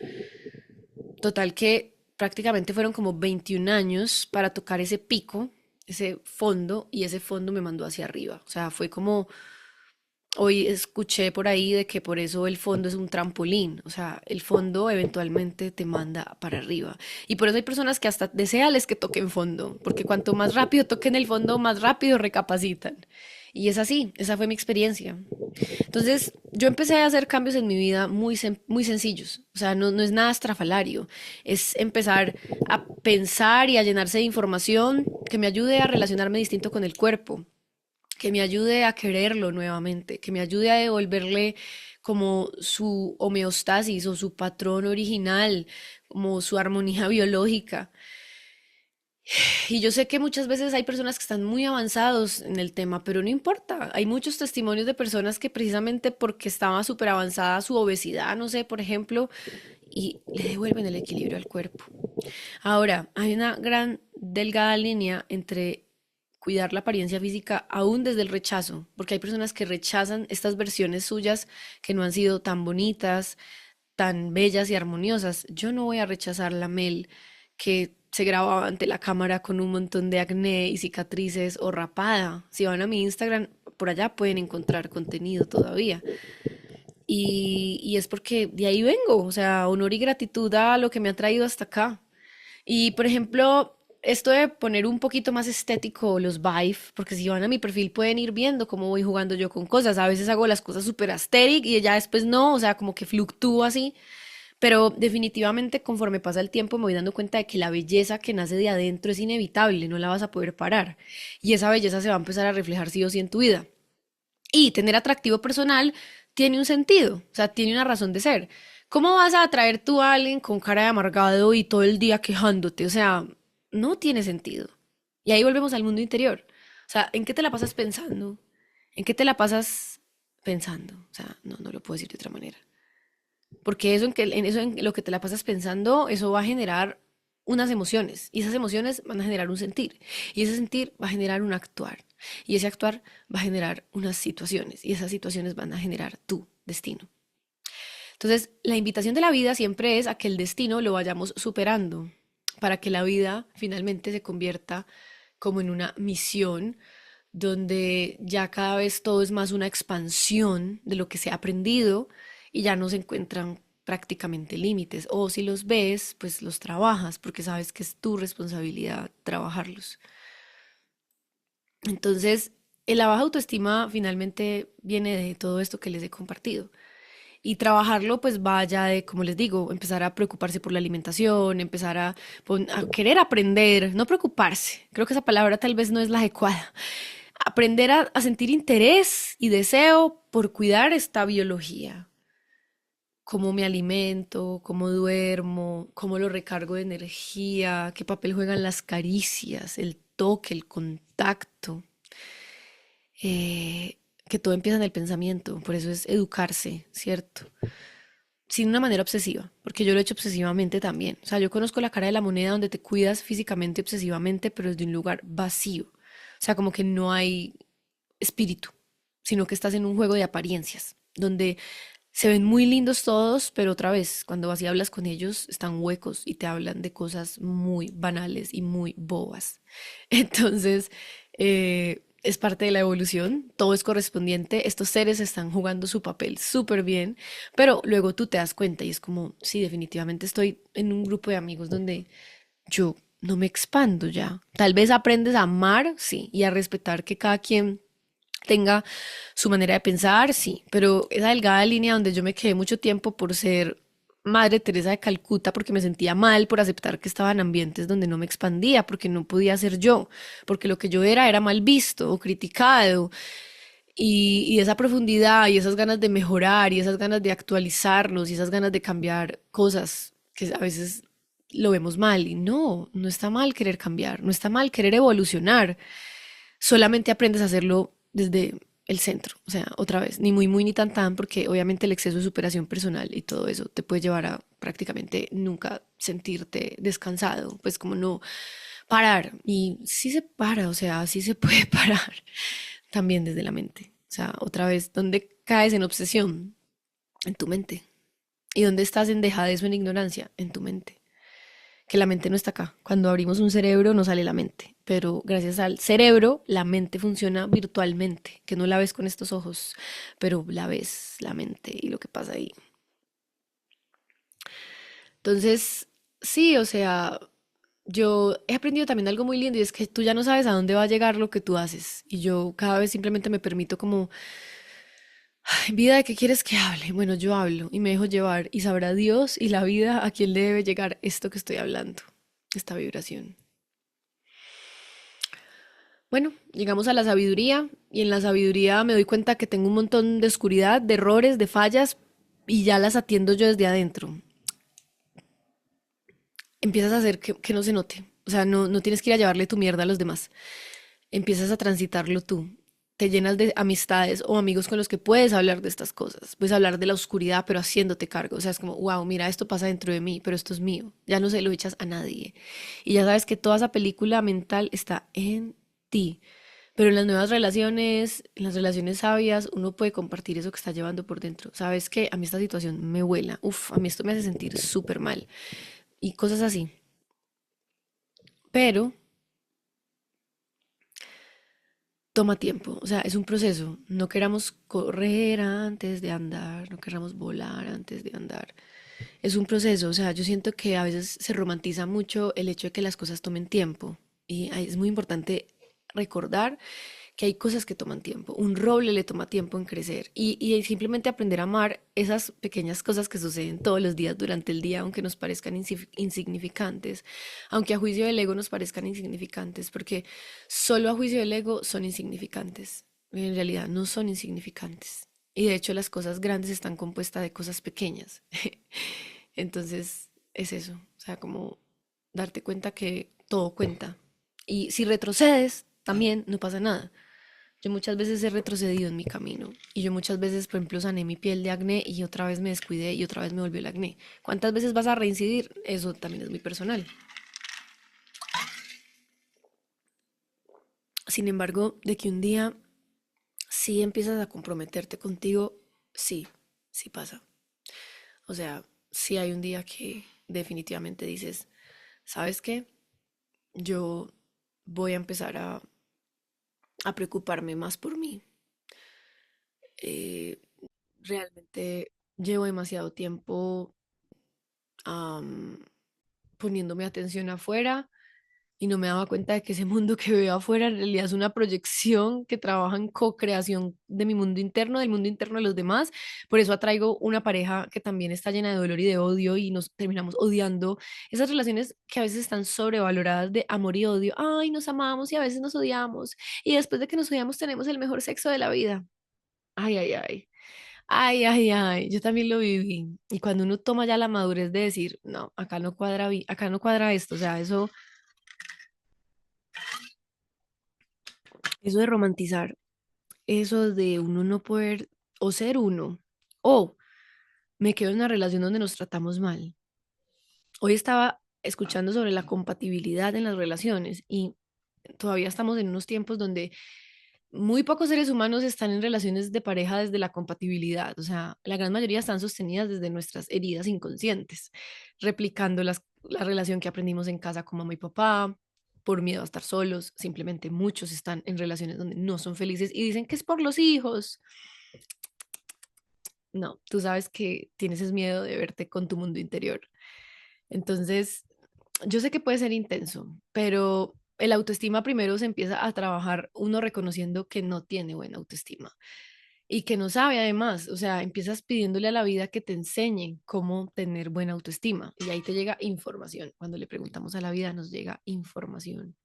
Total que prácticamente fueron como 21 años para tocar ese pico, ese fondo, y ese fondo me mandó hacia arriba. O sea, fue como, hoy escuché por ahí de que por eso el fondo es un trampolín, o sea, el fondo eventualmente te manda para arriba. Y por eso hay personas que hasta deseales que toquen fondo, porque cuanto más rápido toquen el fondo, más rápido recapacitan. Y es así, esa fue mi experiencia. Entonces, yo empecé a hacer cambios en mi vida muy sencillos. O sea, no es nada estrafalario. Es empezar a pensar y a llenarse de información que me ayude a relacionarme distinto con el cuerpo, que me ayude a quererlo nuevamente, que me ayude a devolverle como su homeostasis o su patrón original, como su armonía biológica. Y yo sé que muchas veces hay personas que están muy avanzados en el tema, pero no importa. Hay muchos testimonios de personas que precisamente porque estaba súper avanzada su obesidad, no sé, por ejemplo, y le devuelven el equilibrio al cuerpo. Ahora, hay una gran delgada línea entre cuidar la apariencia física aún desde el rechazo, porque hay personas que rechazan estas versiones suyas que no han sido tan bonitas, tan bellas y armoniosas. Yo no voy a rechazar la Mel que se grababa ante la cámara con un montón de acné y cicatrices o rapada. Si van a mi Instagram, por allá pueden encontrar contenido todavía. Y es porque de ahí vengo, o sea, honor y gratitud a lo que me ha traído hasta acá. Y por ejemplo, esto de poner un poquito más estético los vibe, porque si van a mi perfil pueden ir viendo cómo voy jugando yo con cosas. A veces hago las cosas súper aesthetic y ya después no, o sea, como que fluctúo así. Pero definitivamente conforme pasa el tiempo me voy dando cuenta de que la belleza que nace de adentro es inevitable, no la vas a poder parar. Y esa belleza se va a empezar a reflejar sí o sí en tu vida. Y tener atractivo personal tiene un sentido, o sea, tiene una razón de ser. ¿Cómo vas a atraer tú a alguien con cara de amargado y todo el día quejándote? O sea, no tiene sentido. Y ahí volvemos al mundo interior. O sea, ¿en qué te la pasas pensando? ¿En qué te la pasas pensando? O sea, no lo puedo decir de otra manera. Porque en eso en lo que te la pasas pensando, eso va a generar unas emociones. Y esas emociones van a generar un sentir. Y ese sentir va a generar un actuar. Y ese actuar va a generar unas situaciones. Y esas situaciones van a generar tu destino. Entonces, la invitación de la vida siempre es a que el destino lo vayamos superando, para que la vida finalmente se convierta como en una misión donde ya cada vez todo es más una expansión de lo que se ha aprendido y ya no se encuentran prácticamente límites. O si los ves, pues los trabajas porque sabes que es tu responsabilidad trabajarlos. Entonces, la baja autoestima finalmente viene de todo esto que les he compartido. Y trabajarlo, pues vaya de, como les digo, empezar a preocuparse por la alimentación, empezar a querer aprender, no preocuparse. Creo que esa palabra tal vez no es la adecuada. Aprender a sentir interés y deseo por cuidar esta biología. Cómo me alimento, cómo duermo, cómo lo recargo de energía, qué papel juegan las caricias, el toque, el contacto. Que todo empieza en el pensamiento, por eso es educarse, ¿cierto? Sin una manera obsesiva, porque yo lo he hecho obsesivamente también. O sea, yo conozco la cara de la moneda donde te cuidas físicamente obsesivamente, pero desde un lugar vacío. O sea, como que no hay espíritu, sino que estás en un juego de apariencias, donde se ven muy lindos todos, pero otra vez, cuando vas y hablas con ellos, están huecos y te hablan de cosas muy banales y muy bobas. Entonces, es parte de la evolución, todo es correspondiente, estos seres están jugando su papel súper bien, pero luego tú te das cuenta y es como, sí, definitivamente estoy en un grupo de amigos donde yo no me expando ya. Tal vez aprendes a amar, sí, y a respetar que cada quien tenga su manera de pensar, sí, pero esa delgada línea donde yo me quedé mucho tiempo por ser Madre Teresa de Calcuta, porque me sentía mal por aceptar que estaba en ambientes donde no me expandía, porque no podía ser yo, porque lo que yo era mal visto o criticado, y esa profundidad y esas ganas de mejorar y esas ganas de actualizarnos y esas ganas de cambiar cosas que a veces lo vemos mal y no, no está mal querer cambiar, no está mal querer evolucionar, solamente aprendes a hacerlo desde el centro, o sea, otra vez, ni muy, muy, ni tan, tan, porque obviamente el exceso de superación personal y todo eso te puede llevar a prácticamente nunca sentirte descansado, pues como no parar, y sí se para, o sea, sí se puede parar también desde la mente, o sea, otra vez, ¿dónde caes en obsesión? En tu mente. ¿Y dónde estás en dejadez o en ignorancia? En tu mente. Que la mente no está acá. Cuando abrimos un cerebro no sale la mente, pero gracias al cerebro la mente funciona virtualmente, que no la ves con estos ojos, pero la ves, la mente y lo que pasa ahí. Entonces, sí, o sea, yo he aprendido también algo muy lindo y es que tú ya no sabes a dónde va a llegar lo que tú haces y yo cada vez simplemente me permito como, "Ay, vida, ¿de qué quieres que hable? Bueno, yo hablo y me dejo llevar y sabrá Dios y la vida a quién le debe llegar esto que estoy hablando, esta vibración. Bueno, llegamos a la sabiduría y en la sabiduría me doy cuenta que tengo un montón de oscuridad, de errores, de fallas y ya las atiendo yo desde adentro. Empiezas a hacer que no se note. O sea, no, no tienes que ir a llevarle tu mierda a los demás. Empiezas a transitarlo tú. Te llenas de amistades o amigos con los que puedes hablar de estas cosas. Puedes hablar de la oscuridad, pero haciéndote cargo. O sea, es como, wow, mira, esto pasa dentro de mí, pero esto es mío. Ya no se lo echas a nadie. Y ya sabes que toda esa película mental está en ti. Pero en las nuevas relaciones, en las relaciones sabias, uno puede compartir eso que está llevando por dentro. Sabes que a mí esta situación me vuela. Uf, a mí esto me hace sentir súper mal. Y cosas así. Pero toma tiempo, o sea, es un proceso. No queramos correr antes de andar, no queramos volar antes de andar. Es un proceso, o sea, yo siento que a veces se romantiza mucho el hecho de que las cosas tomen tiempo y ahí es muy importante recordar que hay cosas que toman tiempo. Un roble le toma tiempo en crecer y simplemente aprender a amar esas pequeñas cosas que suceden todos los días durante el día, aunque nos parezcan insignificantes, aunque a juicio del ego nos parezcan insignificantes, porque solo a juicio del ego son insignificantes. En realidad no son insignificantes. Y de hecho las cosas grandes están compuestas de cosas pequeñas. Entonces es eso, o sea, como darte cuenta que todo cuenta. Y si retrocedes, también no pasa nada. Yo muchas veces he retrocedido en mi camino y yo muchas veces, por ejemplo, sané mi piel de acné y otra vez me descuidé y otra vez me volvió el acné. ¿Cuántas veces vas a reincidir? Eso también es muy personal. Sin embargo, de que un día sí empiezas a comprometerte contigo, sí, sí pasa. O sea, sí hay un día que definitivamente dices, ¿sabes qué? Yo voy a empezar a preocuparme más por mí. Eh, realmente llevo demasiado tiempo am, poniéndome atención afuera y no me daba cuenta de que ese mundo que veo afuera en realidad es una proyección que trabaja en co-creación de mi mundo interno, del mundo interno de los demás. Por eso atraigo una pareja que también está llena de dolor y de odio y nos terminamos odiando. Esas relaciones que a veces están sobrevaloradas de amor y odio. Ay, nos amamos y a veces nos odiamos. Y después de que nos odiamos tenemos el mejor sexo de la vida. Ay, ay, ay. Ay, ay, ay, yo también lo viví. Y cuando uno toma ya la madurez de decir, no, acá no cuadra, acá no cuadra esto, o sea, eso de romantizar, eso de uno no poder o ser uno, o me quedo en una relación donde nos tratamos mal. Hoy estaba escuchando sobre la compatibilidad en las relaciones y todavía estamos en unos tiempos donde muy pocos seres humanos están en relaciones de pareja desde la compatibilidad, o sea, la gran mayoría están sostenidas desde nuestras heridas inconscientes, replicando la relación que aprendimos en casa con mamá y papá, por miedo a estar solos, simplemente muchos están en relaciones donde no son felices y dicen que es por los hijos. No, tú sabes que tienes ese miedo de verte con tu mundo interior. Entonces, yo sé que puede ser intenso, pero el autoestima primero se empieza a trabajar uno reconociendo que no tiene buena autoestima y que no sabe además, o sea, empiezas pidiéndole a la vida que te enseñe cómo tener buena autoestima y ahí te llega información. Cuando le preguntamos a la vida nos llega información.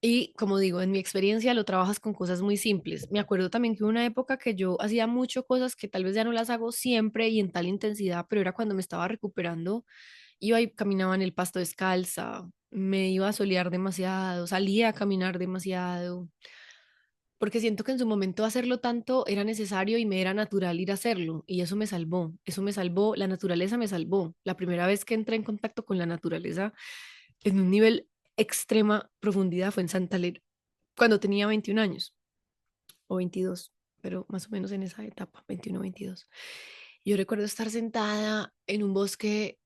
Y como digo, en mi experiencia lo trabajas con cosas muy simples. Me acuerdo también que hubo una época que yo hacía mucho cosas que tal vez ya no las hago siempre y en tal intensidad, pero era cuando me estaba recuperando Iba y caminaba en el pasto descalza, me iba a solear demasiado, salía a caminar demasiado, porque siento que en su momento hacerlo tanto era necesario y me era natural ir a hacerlo, y eso me salvó, la naturaleza me salvó. La primera vez que entré en contacto con la naturaleza en un nivel extrema profundidad fue en Santa Elena, cuando tenía 21 años o 22, pero más o menos en esa etapa, 21, 22. Yo recuerdo estar sentada en un bosque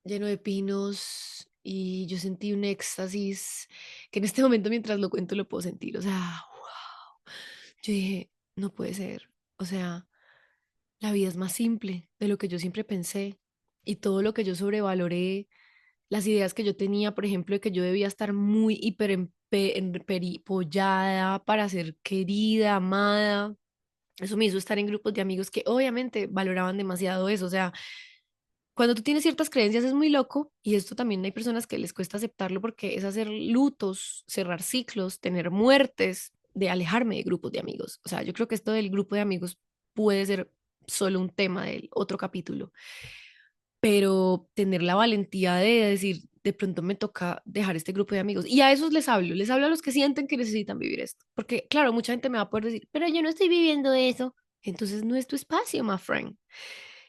lleno de pinos y yo sentí un éxtasis que en este momento mientras lo cuento lo puedo sentir. O sea, wow. Yo dije, no puede ser. O sea, la vida es más simple de lo que yo siempre pensé y todo lo que yo sobrevaloré, las ideas que yo tenía, por ejemplo, de que yo debía estar muy emperipollada para ser querida, amada. Eso me hizo estar en grupos de amigos que obviamente valoraban demasiado eso. O sea, cuando tú tienes ciertas creencias es muy loco y esto también hay personas que les cuesta aceptarlo porque es hacer lutos, cerrar ciclos, tener muertes, de alejarme de grupos de amigos. O sea, yo creo que esto del grupo de amigos puede ser solo un tema del otro capítulo, pero tener la valentía de decir, de pronto me toca dejar este grupo de amigos. Y a esos les hablo a los que sienten que necesitan vivir esto. Porque, claro, mucha gente me va a poder decir, pero yo no estoy viviendo eso. Entonces no es tu espacio, my friend.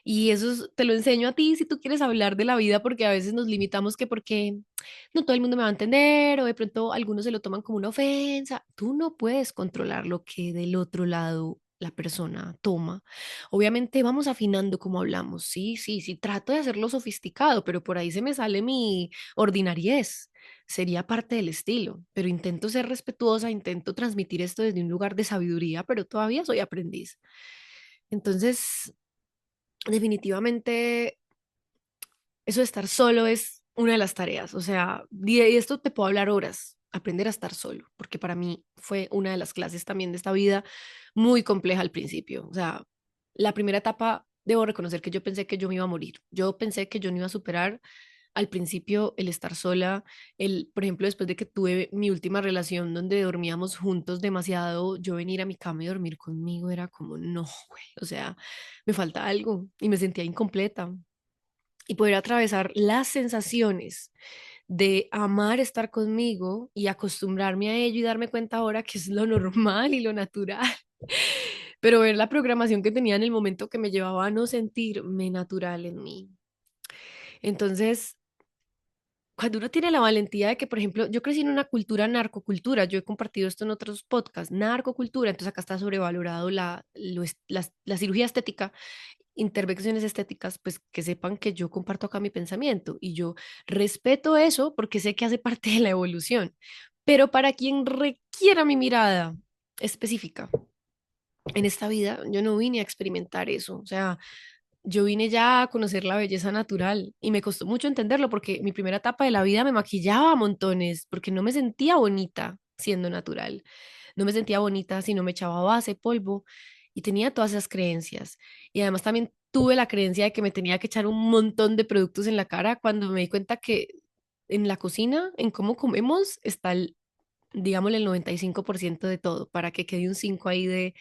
Y eso te lo enseño a ti si tú quieres hablar de la vida, porque a veces nos limitamos que porque no todo el mundo me va a entender o de pronto algunos se lo toman como una ofensa. Tú no puedes controlar lo que del otro lado la persona toma. Obviamente vamos afinando como hablamos. Sí, sí, sí, trato de hacerlo sofisticado, pero por ahí se me sale mi ordinariez. Sería parte del estilo, pero intento ser respetuosa, intento transmitir esto desde un lugar de sabiduría, pero todavía soy aprendiz. Entonces, definitivamente eso de estar solo es una de las tareas. O sea, de esto te puedo hablar horas, aprender a estar solo, porque para mí fue una de las clases también de esta vida muy compleja al principio. O sea, la primera etapa, debo reconocer que yo pensé que yo me iba a morir. Yo pensé que yo no iba a superar al principio el estar sola, por ejemplo, después de que tuve mi última relación donde dormíamos juntos demasiado, yo venir a mi cama y dormir conmigo era como, no, güey, o sea, me falta algo y me sentía incompleta y poder atravesar las sensaciones de amar estar conmigo y acostumbrarme a ello y darme cuenta ahora que es lo normal y lo natural. Pero ver la programación que tenía en el momento que me llevaba a no sentirme natural en mí. Entonces, cuando uno tiene la valentía de que, por ejemplo, yo crecí en una cultura narcocultura, yo he compartido esto en otros podcasts, narcocultura, entonces acá está sobrevalorado la cirugía estética, intervenciones estéticas, pues que sepan que yo comparto acá mi pensamiento y yo respeto eso porque sé que hace parte de la evolución. Pero para quien requiera mi mirada específica en esta vida, yo no vine a experimentar eso. O sea, yo vine ya a conocer la belleza natural y me costó mucho entenderlo porque mi primera etapa de la vida me maquillaba a montones porque no me sentía bonita siendo natural. No me sentía bonita si no me echaba base, polvo y tenía todas esas creencias. Y además también tuve la creencia de que me tenía que echar un montón de productos en la cara cuando me di cuenta que en la cocina, en cómo comemos, está digámosle, el 95% de todo para que quede un 5 ahí de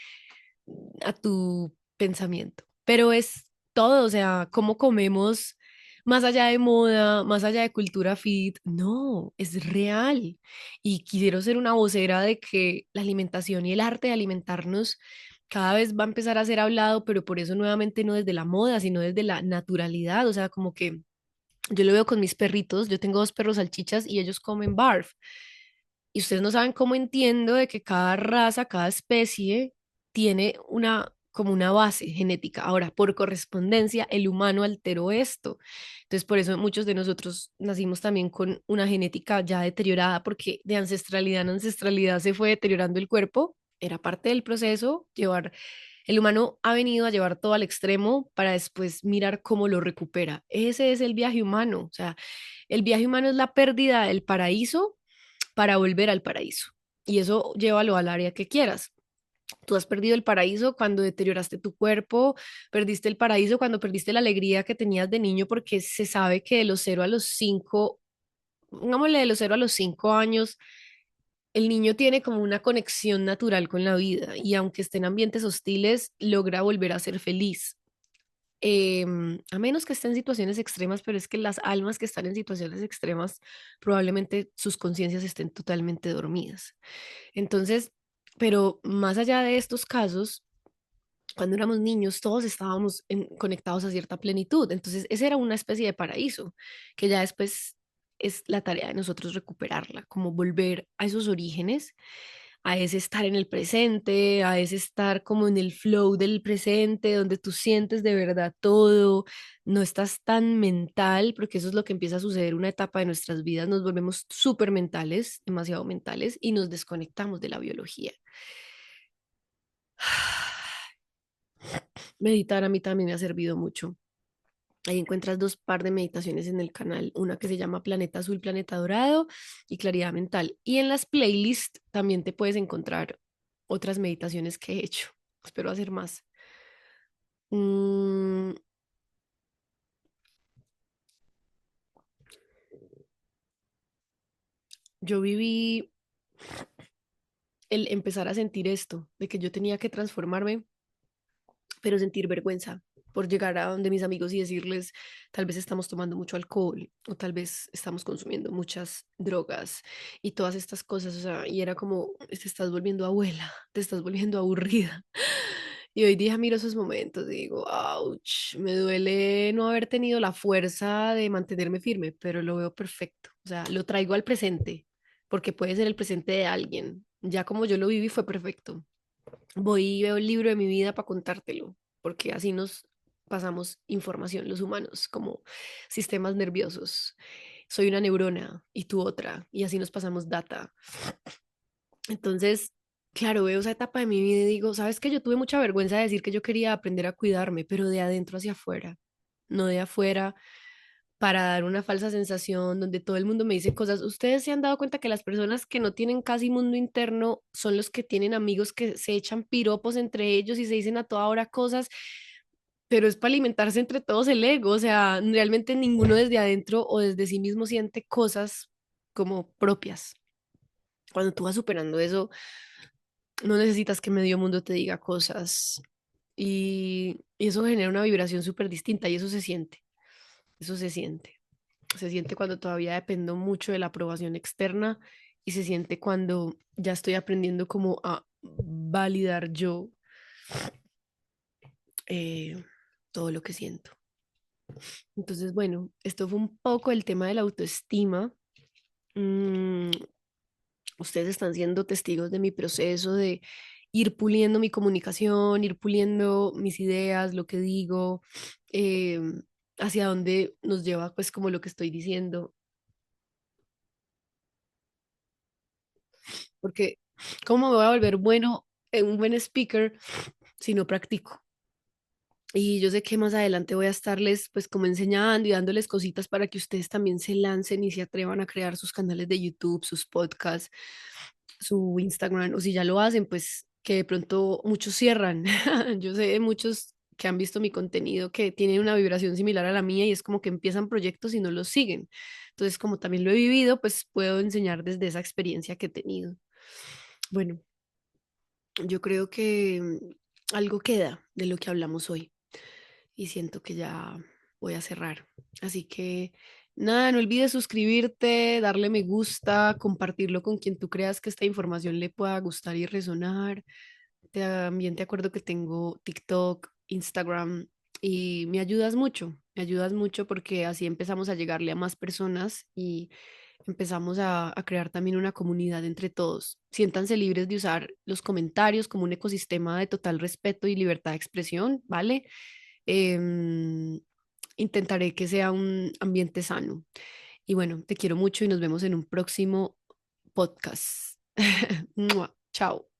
a tu pensamiento. Pero es todo, o sea, cómo comemos más allá de moda, más allá de cultura fit, no, es real. Y quiero ser una vocera de que la alimentación y el arte de alimentarnos cada vez va a empezar a ser hablado, pero por eso nuevamente no desde la moda, sino desde la naturalidad, o sea, como que yo lo veo con mis perritos, yo tengo dos perros salchichas y ellos comen barf. Y ustedes no saben cómo entiendo de que cada raza, cada especie tiene como una base genética. Ahora, por correspondencia, el humano alteró esto. Entonces, por eso muchos de nosotros nacimos también con una genética ya deteriorada, porque de ancestralidad en ancestralidad se fue deteriorando el cuerpo. Era parte del proceso llevar. El humano ha venido a llevar todo al extremo para después mirar cómo lo recupera. Ese es el viaje humano. O sea, el viaje humano es la pérdida del paraíso para volver al paraíso. Y eso llévalo al área que quieras. Tú has perdido el paraíso cuando deterioraste tu cuerpo, perdiste el paraíso cuando perdiste la alegría que tenías de niño, porque se sabe que de los 0 a los 5, pongámosle de los 0 a los 5 años, el niño tiene como una conexión natural con la vida y aunque esté en ambientes hostiles, logra volver a ser feliz. a menos que estén en situaciones extremas, pero es que las almas que están en situaciones extremas probablemente sus conciencias estén totalmente dormidas. Entonces, pero más allá de estos casos, cuando éramos niños, todos estábamos conectados a cierta plenitud. Entonces, esa era una especie de paraíso, que ya después es la tarea de nosotros recuperarla, como volver a esos orígenes, a ese estar en el presente, a ese estar como en el flow del presente, donde tú sientes de verdad todo, no estás tan mental, porque eso es lo que empieza a suceder una etapa de nuestras vidas, nos volvemos súper mentales, demasiado mentales, y nos desconectamos de la biología. Meditar a mí también me ha servido mucho. Ahí encuentras dos par de meditaciones en el canal, una que se llama Planeta Azul, Planeta Dorado y Claridad Mental. Y en las playlists también te puedes encontrar otras meditaciones que he hecho. Espero hacer más. Mm, yo viví el empezar a sentir esto, de que yo tenía que transformarme, pero sentir vergüenza por llegar a donde mis amigos y decirles, tal vez estamos tomando mucho alcohol o tal vez estamos consumiendo muchas drogas y todas estas cosas, o sea, y era como, te estás volviendo abuela, te estás volviendo aburrida. Y hoy día miro esos momentos y digo, ouch, me duele no haber tenido la fuerza de mantenerme firme, pero lo veo perfecto, o sea, lo traigo al presente, porque puede ser el presente de alguien. Ya como yo lo viví fue perfecto. Voy y veo el libro de mi vida para contártelo, porque así nos pasamos información los humanos, como sistemas nerviosos. Soy una neurona y tú otra, y así nos pasamos data. Entonces, claro, veo esa etapa de mi vida y digo, sabes que yo tuve mucha vergüenza de decir que yo quería aprender a cuidarme, pero de adentro hacia afuera, no de afuera para dar una falsa sensación donde todo el mundo me dice cosas. Ustedes se han dado cuenta que las personas que no tienen casi mundo interno son los que tienen amigos que se echan piropos entre ellos y se dicen a toda hora cosas, pero es para alimentarse entre todos el ego. O sea, realmente ninguno desde adentro o desde sí mismo siente cosas como propias. Cuando tú vas superando eso, no necesitas que medio mundo te diga cosas y eso genera una vibración súper distinta y eso se siente, eso se siente. Se siente cuando todavía dependo mucho de la aprobación externa y se siente cuando ya estoy aprendiendo como a validar yo eh, todo lo que siento. Entonces, bueno, esto fue un poco el tema de la autoestima. Mm, ustedes están siendo testigos de mi proceso de ir puliendo mi comunicación, ir puliendo mis ideas, lo que digo, eh, hacia dónde nos lleva, pues como lo que estoy diciendo. Porque ¿cómo me voy a volver bueno, un buen speaker si no practico? Y yo sé que más adelante voy a estarles pues como enseñando y dándoles cositas para que ustedes también se lancen y se atrevan a crear sus canales de YouTube, sus podcasts, su Instagram, o si ya lo hacen, pues que de pronto muchos cierran. Yo sé de muchos que han visto mi contenido que tienen una vibración similar a la mía y es como que empiezan proyectos y no los siguen. Entonces, como también lo he vivido, pues puedo enseñar desde esa experiencia que he tenido. Bueno, yo creo que algo queda de lo que hablamos hoy y siento que ya voy a cerrar. Así que nada, no olvides suscribirte, darle me gusta, compartirlo con quien tú creas que esta información le pueda gustar y resonar. También te acuerdo que tengo TikTok, Instagram y me ayudas mucho porque así empezamos a llegarle a más personas y empezamos a crear también una comunidad entre todos. Siéntanse libres de usar los comentarios como un ecosistema de total respeto y libertad de expresión, ¿vale? Em, intentaré que sea un ambiente sano. Y bueno, te quiero mucho y nos vemos en un próximo podcast. Mua. Chao.